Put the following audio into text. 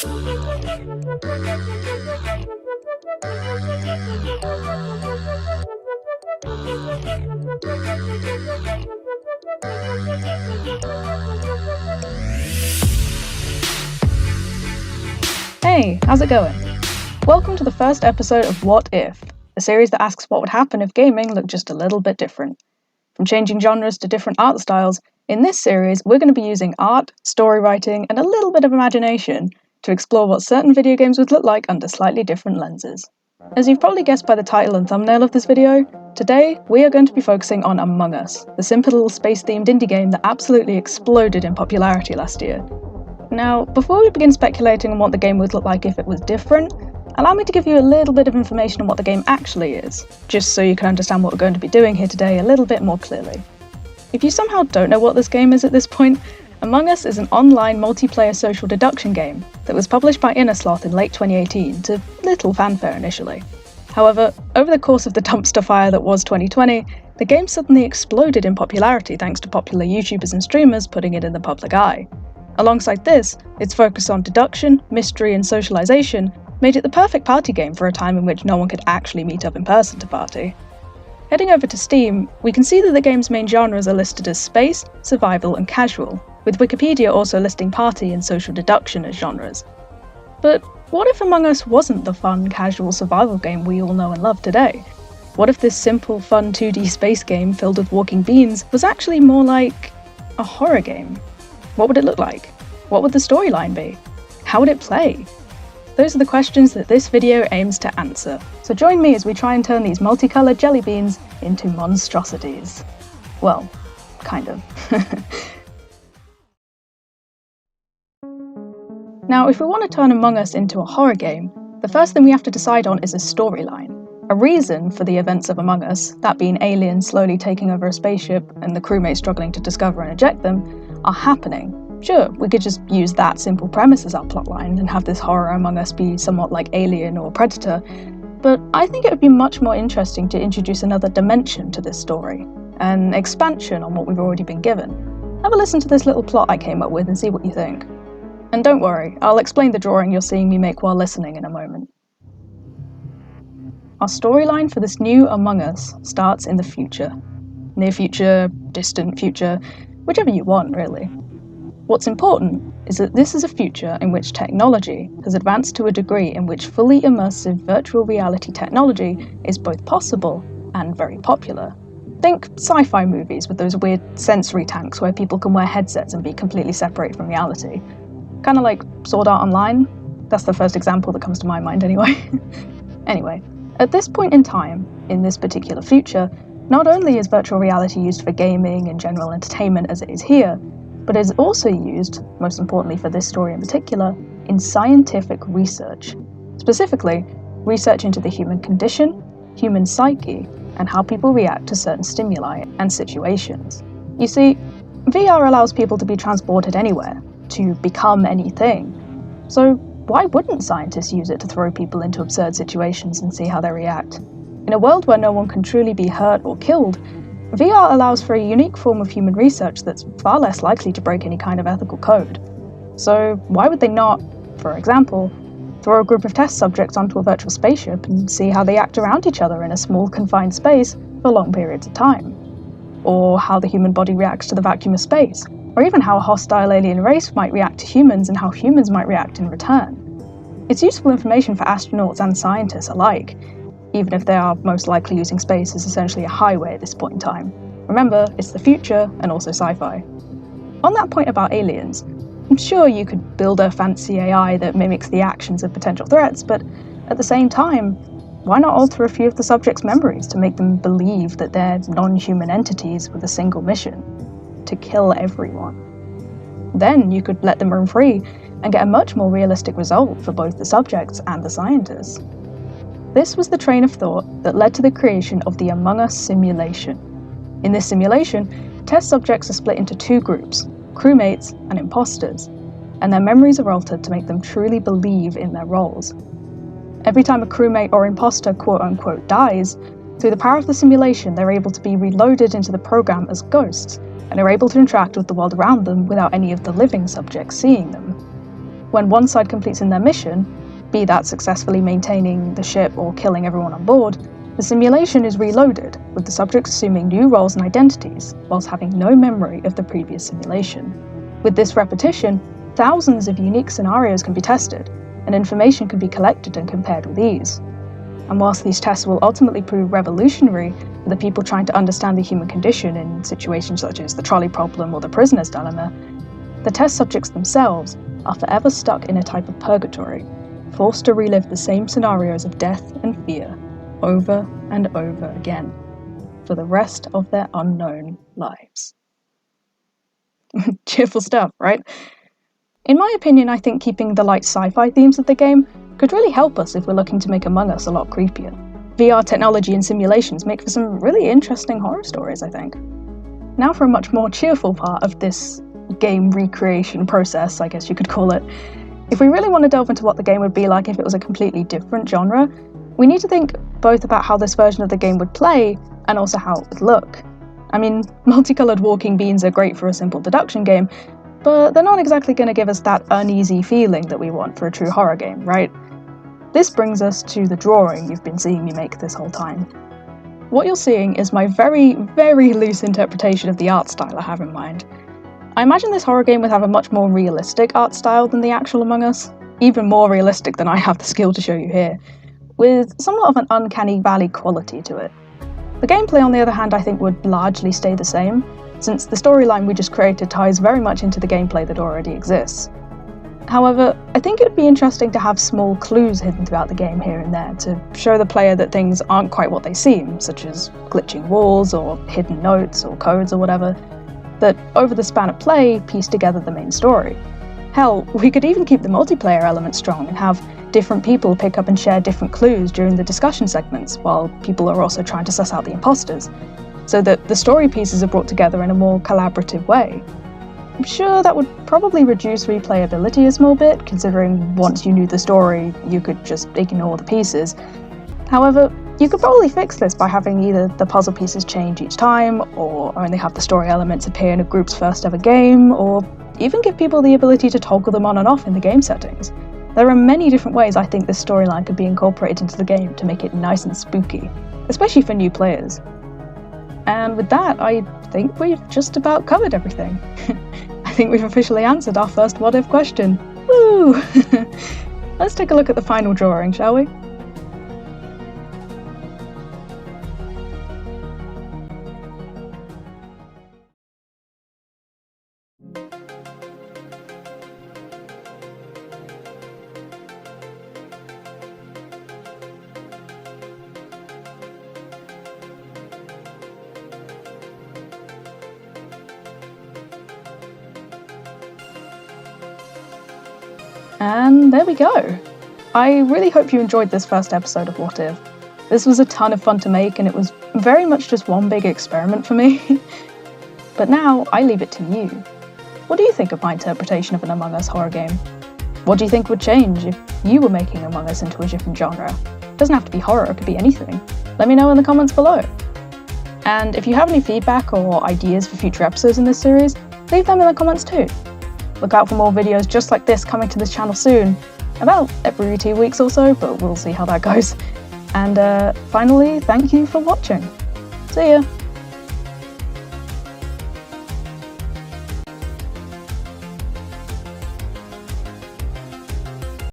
Hey, how's it going? Welcome to the first episode of What If, a series that asks what would happen if gaming looked just a little bit different. From changing genres to different art styles, in this series we're going to be using art, story writing, and a little bit of imagination to explore what certain video games would look like under slightly different lenses. As you've probably guessed by the title and thumbnail of this video, today we are going to be focusing on Among Us, the simple little space-themed indie game that absolutely exploded in popularity last year. Now, before we begin speculating on what the game would look like if it was different, allow me to give you a little bit of information on what the game actually is, just so you can understand what we're going to be doing here today a little bit more clearly. If you somehow don't know what this game is at this point, Among Us is an online multiplayer social deduction game that was published by Innersloth in late 2018 to little fanfare initially. However, over the course of the dumpster fire that was 2020, the game suddenly exploded in popularity thanks to popular YouTubers and streamers putting it in the public eye. Alongside this, its focus on deduction, mystery, and socialization made it the perfect party game for a time in which no one could actually meet up in person to party. Heading over to Steam, we can see that the game's main genres are listed as space, survival, and casual, with Wikipedia also listing party and social deduction as genres. But what if Among Us wasn't the fun, casual survival game we all know and love today? What if this simple, fun 2D space game filled with walking beans was actually more like a horror game? What would it look like? What would the storyline be? How would it play? Those are the questions that this video aims to answer. So join me as we try and turn these multicolored jelly beans into monstrosities. Well, kind of. Now, if we want to turn Among Us into a horror game, the first thing we have to decide on is a storyline. A reason for the events of Among Us, that being aliens slowly taking over a spaceship and the crewmates struggling to discover and eject them, are happening. Sure, we could just use that simple premise as our plotline and have this horror Among Us be somewhat like Alien or Predator, but I think it would be much more interesting to introduce another dimension to this story, an expansion on what we've already been given. Have a listen to this little plot I came up with and see what you think. And don't worry, I'll explain the drawing you're seeing me make while listening in a moment. Our storyline for this new Among Us starts in the future. Near future, distant future, whichever you want, really. What's important is that this is a future in which technology has advanced to a degree in which fully immersive virtual reality technology is both possible and very popular. Think sci-fi movies with those weird sensory tanks where people can wear headsets and be completely separated from reality. Kind of like Sword Art Online. That's the first example that comes to my mind anyway. Anyway, at this point in time, in this particular future, not only is virtual reality used for gaming and general entertainment as it is here, but it is also used, most importantly for this story in particular, in scientific research. Specifically, research into the human condition, human psyche, and how people react to certain stimuli and situations. You see, VR allows people to be transported anywhere, to become anything. So why wouldn't scientists use it to throw people into absurd situations and see how they react? In a world where no one can truly be hurt or killed, VR allows for a unique form of human research that's far less likely to break any kind of ethical code. So why would they not, for example, throw a group of test subjects onto a virtual spaceship and see how they act around each other in a small confined space for long periods of time? Or how the human body reacts to the vacuum of space? Or even how a hostile alien race might react to humans and how humans might react in return? It's useful information for astronauts and scientists alike, even if they are most likely using space as essentially a highway at this point in time. Remember, it's the future and also sci-fi. On that point about aliens, I'm sure you could build a fancy AI that mimics the actions of potential threats, but at the same time, why not alter a few of the subjects' memories to make them believe that they're non-human entities with a single mission? To kill everyone. Then you could let them roam free and get a much more realistic result for both the subjects and the scientists. This was the train of thought that led to the creation of the Among Us simulation. In this simulation, test subjects are split into two groups, crewmates and imposters, and their memories are altered to make them truly believe in their roles. Every time a crewmate or imposter quote-unquote dies, through the power of the simulation they're able to be reloaded into the program as ghosts, and are able to interact with the world around them without any of the living subjects seeing them. When one side completes in their mission, be that successfully maintaining the ship or killing everyone on board, the simulation is reloaded, with the subjects assuming new roles and identities, whilst having no memory of the previous simulation. With this repetition, thousands of unique scenarios can be tested, and information can be collected and compared with ease. And whilst these tests will ultimately prove revolutionary for the people trying to understand the human condition in situations such as the trolley problem or the prisoner's dilemma, the test subjects themselves are forever stuck in a type of purgatory, forced to relive the same scenarios of death and fear over and over again for the rest of their unknown lives. Cheerful stuff, right? In my opinion, I think keeping the light sci-fi themes of the game could really help us if we're looking to make Among Us a lot creepier. VR technology and simulations make for some really interesting horror stories, I think. Now for a much more cheerful part of this game recreation process, I guess you could call it. If we really want to delve into what the game would be like if it was a completely different genre, we need to think both about how this version of the game would play and also how it would look. I mean, multicolored walking beans are great for a simple deduction game, but they're not exactly going to give us that uneasy feeling that we want for a true horror game, right? This brings us to the drawing you've been seeing me make this whole time. What you're seeing is my very, very loose interpretation of the art style I have in mind. I imagine this horror game would have a much more realistic art style than the actual Among Us, even more realistic than I have the skill to show you here, with somewhat of an uncanny valley quality to it. The gameplay, on the other hand, I think would largely stay the same, since the storyline we just created ties very much into the gameplay that already exists. However, I think it would be interesting to have small clues hidden throughout the game here and there to show the player that things aren't quite what they seem, such as glitching walls or hidden notes or codes or whatever, that over the span of play piece together the main story. Hell, we could even keep the multiplayer element strong and have different people pick up and share different clues during the discussion segments, while people are also trying to suss out the imposters, so that the story pieces are brought together in a more collaborative way. I'm sure that would probably reduce replayability a small bit, considering once you knew the story, you could just ignore the pieces. However, you could probably fix this by having either the puzzle pieces change each time, or only have the story elements appear in a group's first ever game, or even give people the ability to toggle them on and off in the game settings. There are many different ways I think this storyline could be incorporated into the game to make it nice and spooky, especially for new players. And with that, I think we've just about covered everything. I think we've officially answered our first what if question. Woo! Let's take a look at the final drawing, shall we? And there we go. I really hope you enjoyed this first episode of What If. This was a ton of fun to make, and it was very much just one big experiment for me. But now, I leave it to you. What do you think of my interpretation of an Among Us horror game? What do you think would change if you were making Among Us into a different genre? It doesn't have to be horror, it could be anything. Let me know in the comments below. And if you have any feedback or ideas for future episodes in this series, leave them in the comments too. Look out for more videos just like this coming to this channel soon, about every 2 weeks or so, but we'll see how that goes. And finally, thank you for watching. See ya!